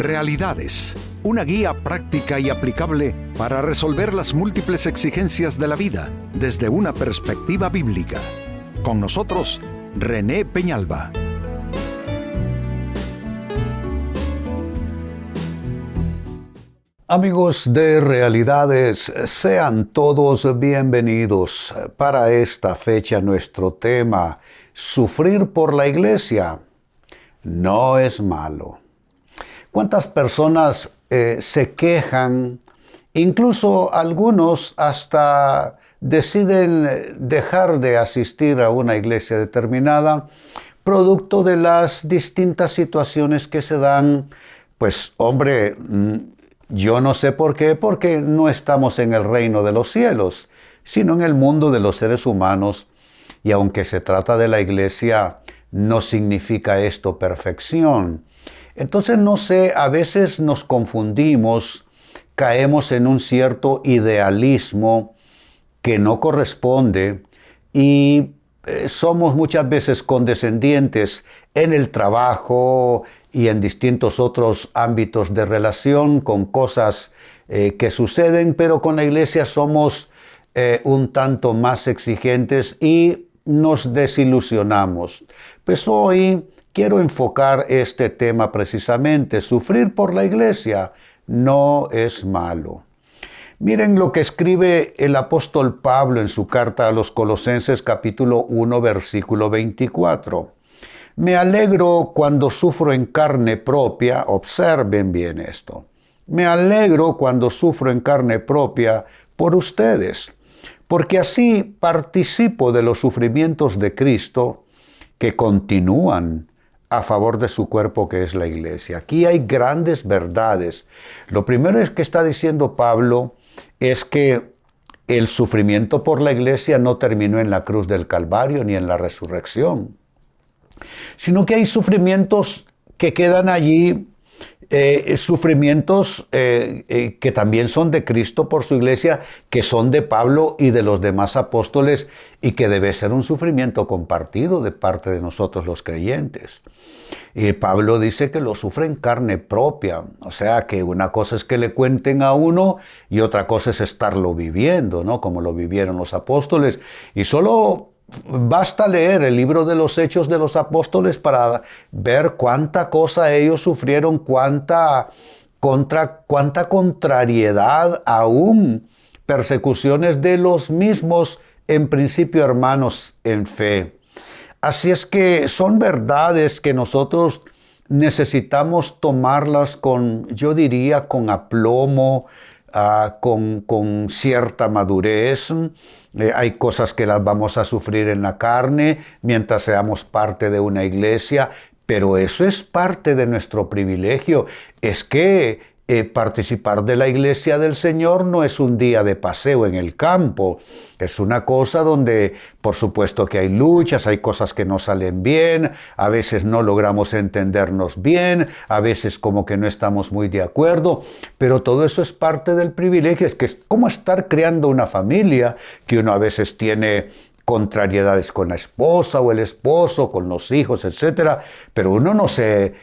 Realidades, una guía práctica y aplicable para resolver las múltiples exigencias de la vida desde una perspectiva bíblica. Con nosotros, René Peñalba. Amigos de Realidades, sean todos bienvenidos. Para esta fecha nuestro tema, sufrir por la iglesia no es malo. ¿Cuántas personas se quejan? Incluso algunos hasta deciden dejar de asistir a una iglesia determinada, producto de las distintas situaciones que se dan. Pues hombre, yo no sé por qué, porque no estamos en el reino de los cielos, sino en el mundo de los seres humanos. Y aunque se trata de la iglesia, no significa esto perfección. Entonces, no sé, a veces nos confundimos, caemos en un cierto idealismo que no corresponde y somos muchas veces condescendientes en el trabajo y en distintos otros ámbitos de relación con cosas que suceden, pero con la iglesia somos un tanto más exigentes y nos desilusionamos. Pues hoy quiero enfocar este tema precisamente. Sufrir por la iglesia no es malo. Miren lo que escribe el apóstol Pablo en su carta a los Colosenses capítulo 1 versículo 24. Me alegro cuando sufro en carne propia, observen bien esto. Me alegro cuando sufro en carne propia por ustedes, porque así participo de los sufrimientos de Cristo que continúan a favor de su cuerpo que es la iglesia. Aquí hay grandes verdades. Lo primero es que está diciendo Pablo es que el sufrimiento por la iglesia no terminó en la cruz del Calvario ni en la resurrección, sino que hay sufrimientos que quedan allí, sufrimientos que también son de Cristo por su iglesia, que son de Pablo y de los demás apóstoles, y que debe ser un sufrimiento compartido de parte de nosotros los creyentes. Y Pablo dice que lo sufre en carne propia, o sea que una cosa es que le cuenten a uno y otra cosa es estarlo viviendo, ¿no? Como lo vivieron los apóstoles. Y solo basta leer el libro de los Hechos de los Apóstoles para ver cuánta cosa ellos sufrieron, cuánta contrariedad, aún persecuciones de los mismos, en principio hermanos en fe. Así es que son verdades que nosotros necesitamos tomarlas con, yo diría, con aplomo, con cierta madurez. Hay cosas que las vamos a sufrir en la carne mientras seamos parte de una iglesia, pero eso es parte de nuestro privilegio. Es que participar de la iglesia del Señor no es un día de paseo en el campo. Es una cosa donde, por supuesto que hay luchas, hay cosas que no salen bien, a veces no logramos entendernos bien, a veces como que no estamos muy de acuerdo, pero todo eso es parte del privilegio. Es que es como estar creando una familia, que uno a veces tiene contrariedades con la esposa o el esposo, con los hijos, etc. Pero uno no se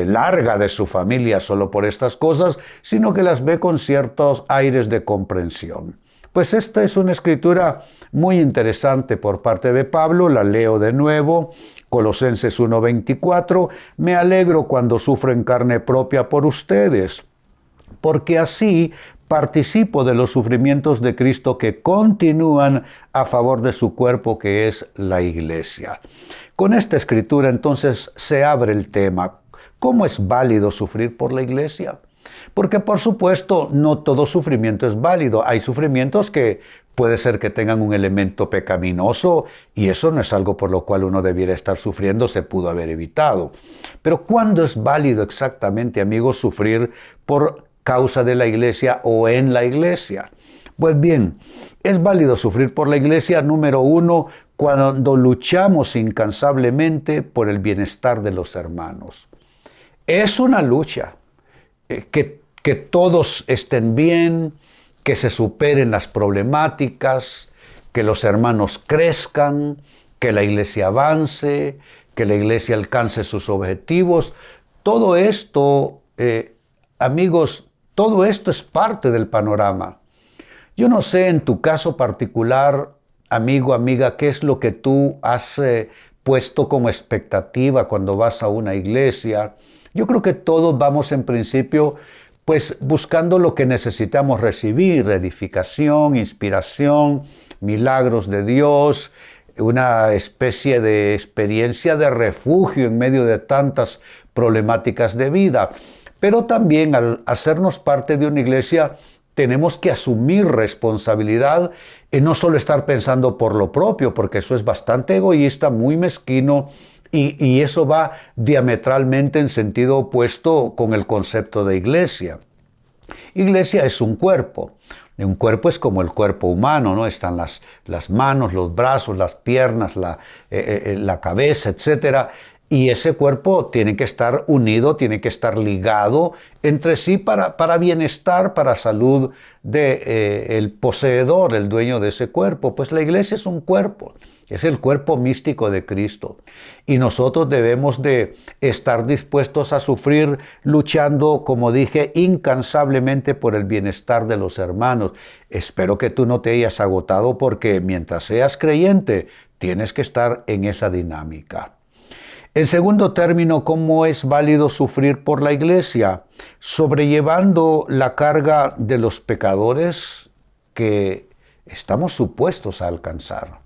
larga de su familia solo por estas cosas, sino que las ve con ciertos aires de comprensión. Pues esta es una escritura muy interesante por parte de Pablo, la leo de nuevo, Colosenses 1:24, me alegro cuando sufro en carne propia por ustedes, porque así participo de los sufrimientos de Cristo que continúan a favor de su cuerpo que es la iglesia. Con esta escritura entonces se abre el tema. ¿Cómo es válido sufrir por la iglesia? Porque por supuesto no todo sufrimiento es válido. Hay sufrimientos que puede ser que tengan un elemento pecaminoso y eso no es algo por lo cual uno debiera estar sufriendo, se pudo haber evitado. Pero ¿cuándo es válido exactamente, amigos, sufrir por causa de la iglesia o en la iglesia? Pues bien, es válido sufrir por la iglesia, número uno, cuando luchamos incansablemente por el bienestar de los hermanos. Es una lucha, que todos estén bien, que se superen las problemáticas, que los hermanos crezcan, que la iglesia avance, que la iglesia alcance sus objetivos. Todo esto amigos, todo esto es parte del panorama. Yo no sé en tu caso particular, amigo, amiga, qué es lo que tú has puesto como expectativa cuando vas a una iglesia. Yo creo que todos vamos en principio pues buscando lo que necesitamos recibir: edificación, inspiración, milagros de Dios, una especie de experiencia de refugio en medio de tantas problemáticas de vida. Pero también al hacernos parte de una iglesia tenemos que asumir responsabilidad y no solo estar pensando por lo propio, porque eso es bastante egoísta, muy mezquino, y eso va diametralmente en sentido opuesto con el concepto de iglesia. Iglesia es un cuerpo. Un cuerpo es como el cuerpo humano, ¿no? Están las manos, los brazos, las piernas, la cabeza, etc. Y ese cuerpo tiene que estar unido, tiene que estar ligado entre sí para bienestar, para salud del poseedor, el dueño de ese cuerpo. Pues la iglesia es un cuerpo, es el cuerpo místico de Cristo. Y nosotros debemos de estar dispuestos a sufrir, luchando, como dije, incansablemente por el bienestar de los hermanos. Espero que tú no te hayas agotado, porque mientras seas creyente, tienes que estar en esa dinámica. En segundo término, ¿cómo es válido sufrir por la iglesia? Sobrellevando la carga de los pecadores que estamos supuestos a alcanzar.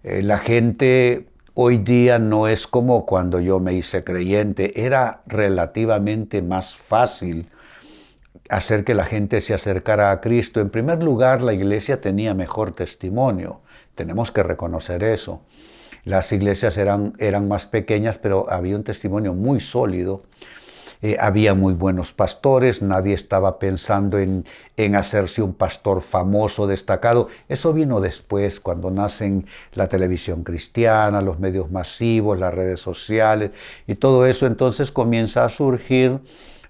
La gente hoy día no es como cuando yo me hice creyente. Era relativamente más fácil hacer que la gente se acercara a Cristo. En primer lugar, la iglesia tenía mejor testimonio. Tenemos que reconocer eso. Las iglesias eran más pequeñas, pero había un testimonio muy sólido. Había muy buenos pastores, nadie estaba pensando en hacerse un pastor famoso, destacado. Eso vino después, cuando nacen la televisión cristiana, los medios masivos, las redes sociales y todo eso. Entonces comienza a surgir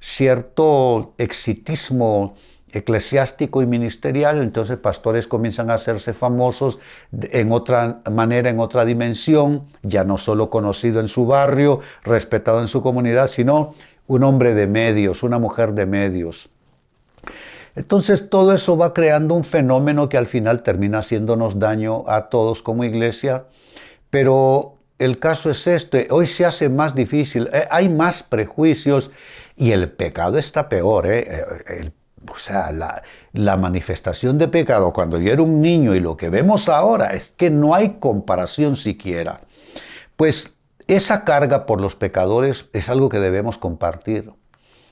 cierto exitismo eclesiástico y ministerial. Entonces pastores comienzan a hacerse famosos en otra manera, en otra dimensión, ya no solo conocido en su barrio, respetado en su comunidad, sino un hombre de medios, una mujer de medios. Entonces todo eso va creando un fenómeno que al final termina haciéndonos daño a todos como iglesia. Pero el caso es este: hoy se hace más difícil, hay más prejuicios y el pecado está peor. O sea, la manifestación de pecado cuando yo era un niño y lo que vemos ahora es que no hay comparación siquiera. Pues esa carga por los pecadores es algo que debemos compartir.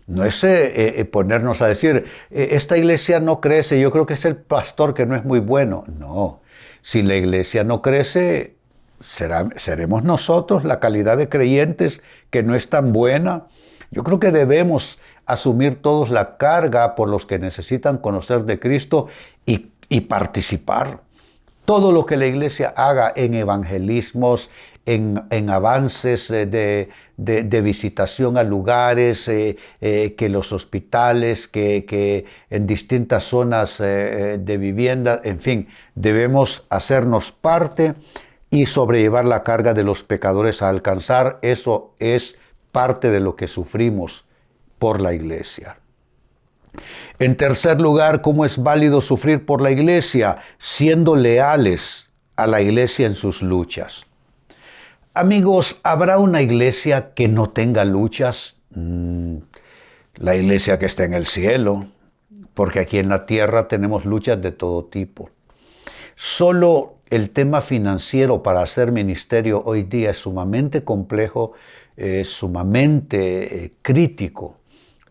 No es ponernos a decir, esta iglesia no crece, yo creo que es el pastor que no es muy bueno. No, si la iglesia no crece, seremos nosotros, la calidad de creyentes, que no es tan buena. Yo creo que debemos asumir todos la carga por los que necesitan conocer de Cristo y participar. Todo lo que la iglesia haga en evangelismos, en avances de visitación a lugares, que los hospitales, que en distintas zonas de vivienda, en fin, debemos hacernos parte y sobrellevar la carga de los pecadores a alcanzar. Eso es parte de lo que sufrimos por la iglesia. En tercer lugar, ¿cómo es válido sufrir por la iglesia? Siendo leales a la iglesia en sus luchas. Amigos, ¿habrá una iglesia que no tenga luchas? La iglesia que está en el cielo, porque aquí en la tierra tenemos luchas de todo tipo. Solo el tema financiero para hacer ministerio hoy día es sumamente complejo, sumamente crítico,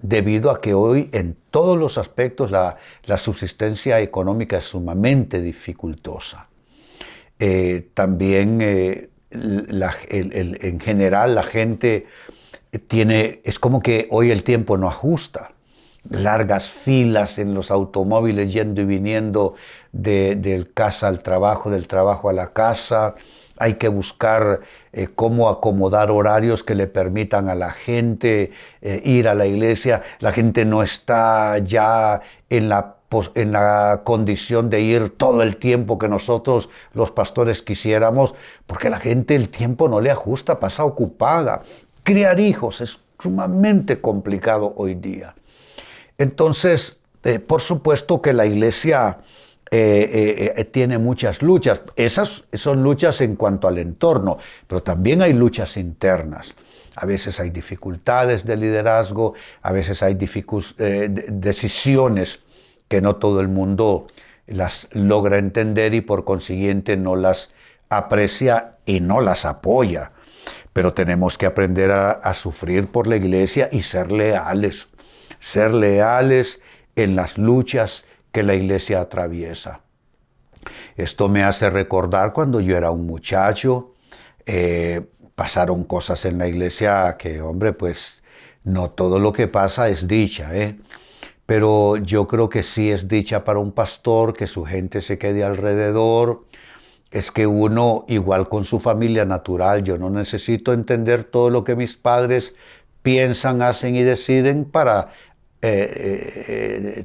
debido a que hoy en todos los aspectos la subsistencia económica es sumamente dificultosa. También en general la gente es como que hoy el tiempo no ajusta. Largas filas en los automóviles yendo y viniendo del casa al trabajo, del trabajo a la casa. Hay que buscar cómo acomodar horarios que le permitan a la gente ir a la iglesia. La gente no está ya en la condición de ir todo el tiempo que nosotros los pastores quisiéramos, porque la gente el tiempo no le ajusta, pasa ocupada. Criar hijos es sumamente complicado hoy día. Entonces, por supuesto que la iglesia tiene muchas luchas. Esas son luchas en cuanto al entorno, pero también hay luchas internas. A veces hay dificultades de liderazgo, a veces hay decisiones que no todo el mundo las logra entender y por consiguiente no las aprecia y no las apoya. Pero tenemos que aprender a sufrir por la iglesia y ser leales en las luchas que la iglesia atraviesa. Esto me hace recordar cuando yo era un muchacho, pasaron cosas en la iglesia que, hombre, pues no todo lo que pasa es dicha, pero yo creo que sí es dicha para un pastor que su gente se quede alrededor. Es que uno, igual con su familia natural, yo no necesito entender todo lo que mis padres piensan, hacen y deciden para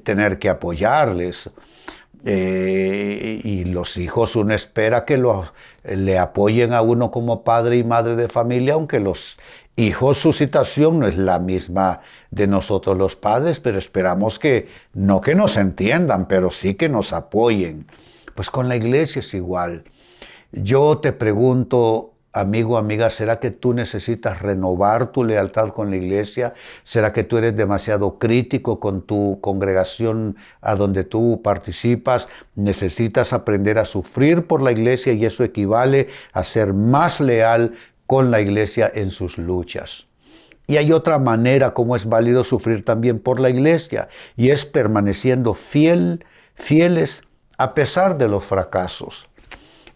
tener que apoyarles. Y los hijos, uno espera que le apoyen a uno como padre y madre de familia, aunque los hijos, su situación no es la misma de nosotros los padres, pero esperamos que no que nos entiendan, pero sí que nos apoyen. Pues con la iglesia es igual. Yo te pregunto, amigo, amiga, ¿será que tú necesitas renovar tu lealtad con la iglesia? ¿Será que tú eres demasiado crítico con tu congregación a donde tú participas? ¿Necesitas aprender a sufrir por la iglesia y eso equivale a ser más leal con la iglesia en sus luchas? Y hay otra manera como es válido sufrir también por la iglesia y es permaneciendo fieles a pesar de los fracasos.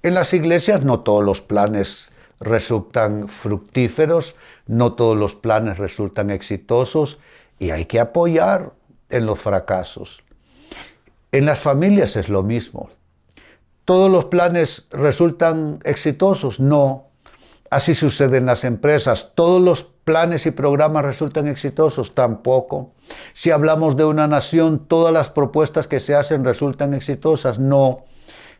En las iglesias no todos los planes resultan fructíferos, no todos los planes resultan exitosos y hay que apoyar en los fracasos. En las familias es lo mismo. ¿Todos los planes resultan exitosos? No. Así sucede en las empresas. ¿Todos los planes y programas resultan exitosos? Tampoco. Si hablamos de una nación, ¿todas las propuestas que se hacen resultan exitosas? No.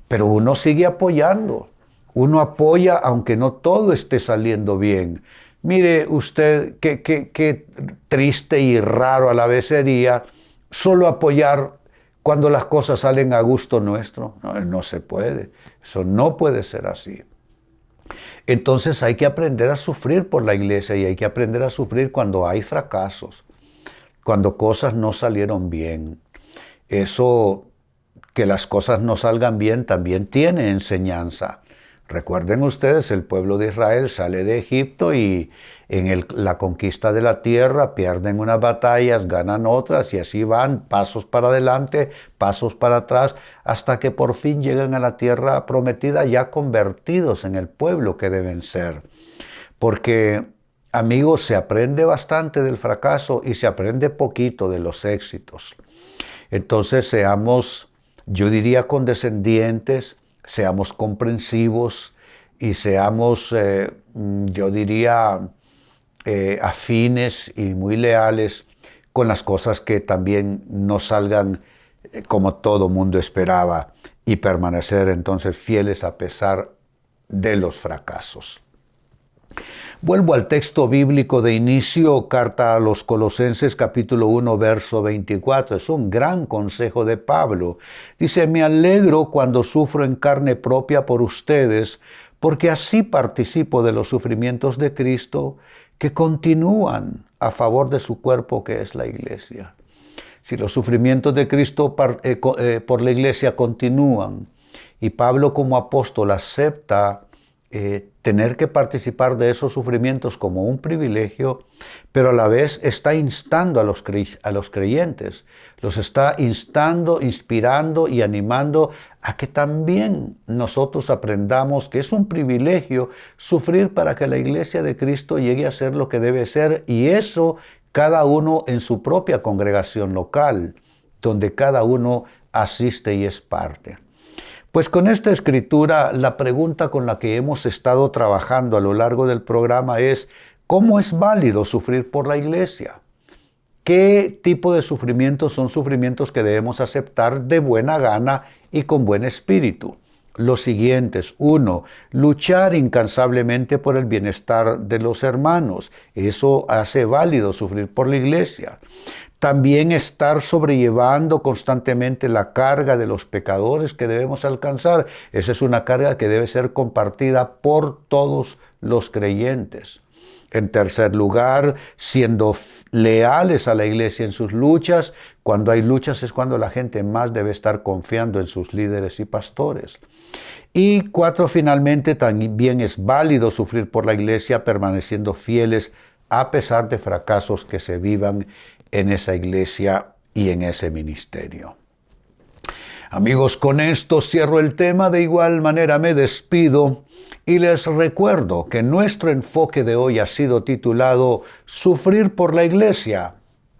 Pero uno sigue apoyando. Uno apoya aunque no todo esté saliendo bien. Mire usted qué triste y raro a la vez sería solo apoyar cuando las cosas salen a gusto nuestro. No se puede. Eso no puede ser así. Entonces hay que aprender a sufrir por la iglesia y hay que aprender a sufrir cuando hay fracasos, cuando cosas no salieron bien. Eso, que las cosas no salgan bien, también tiene enseñanza. Recuerden ustedes, el pueblo de Israel sale de Egipto y en la conquista de la tierra pierden unas batallas, ganan otras y así van, pasos para adelante, pasos para atrás, hasta que por fin llegan a la tierra prometida ya convertidos en el pueblo que deben ser. Porque, amigos, se aprende bastante del fracaso y se aprende poquito de los éxitos. Entonces seamos, yo diría, condescendientes, seamos comprensivos y seamos, yo diría, afines y muy leales con las cosas que también no salgan como todo mundo esperaba y permanecer entonces fieles a pesar de los fracasos. Vuelvo al texto bíblico de inicio, carta a los Colosenses capítulo 1, verso 24. Es un gran consejo de Pablo. Dice, me alegro cuando sufro en carne propia por ustedes, porque así participo de los sufrimientos de Cristo que continúan a favor de su cuerpo que es la iglesia. Si los sufrimientos de Cristo por la iglesia continúan y Pablo como apóstol acepta tener que participar de esos sufrimientos como un privilegio, pero a la vez está instando a los creyentes, los está instando, inspirando y animando a que también nosotros aprendamos que es un privilegio sufrir para que la iglesia de Cristo llegue a ser lo que debe ser, y eso cada uno en su propia congregación local, donde cada uno asiste y es parte. Pues con esta escritura, la pregunta con la que hemos estado trabajando a lo largo del programa es, ¿cómo es válido sufrir por la iglesia? ¿Qué tipo de sufrimientos son sufrimientos que debemos aceptar de buena gana y con buen espíritu? los siguientes. 1. Luchar incansablemente por el bienestar de los hermanos. Eso hace válido sufrir por la iglesia. También estar sobrellevando constantemente la carga de los pecadores que debemos alcanzar. Esa es una carga que debe ser compartida por todos los creyentes. En tercer lugar, siendo leales a la iglesia en sus luchas. Cuando hay luchas es cuando la gente más debe estar confiando en sus líderes y pastores. Y 4, finalmente, también es válido sufrir por la iglesia permaneciendo fieles a pesar de fracasos que se vivan en esa iglesia y en ese ministerio. Amigos, con esto cierro el tema. De igual manera me despido y les recuerdo que nuestro enfoque de hoy ha sido titulado Sufrir por la iglesia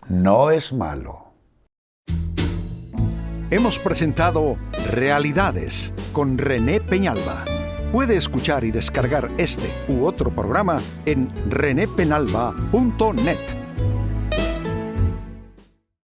no es malo. Hemos presentado Realidades con René Peñalba. Puede escuchar y descargar este u otro programa en renépenalba.net.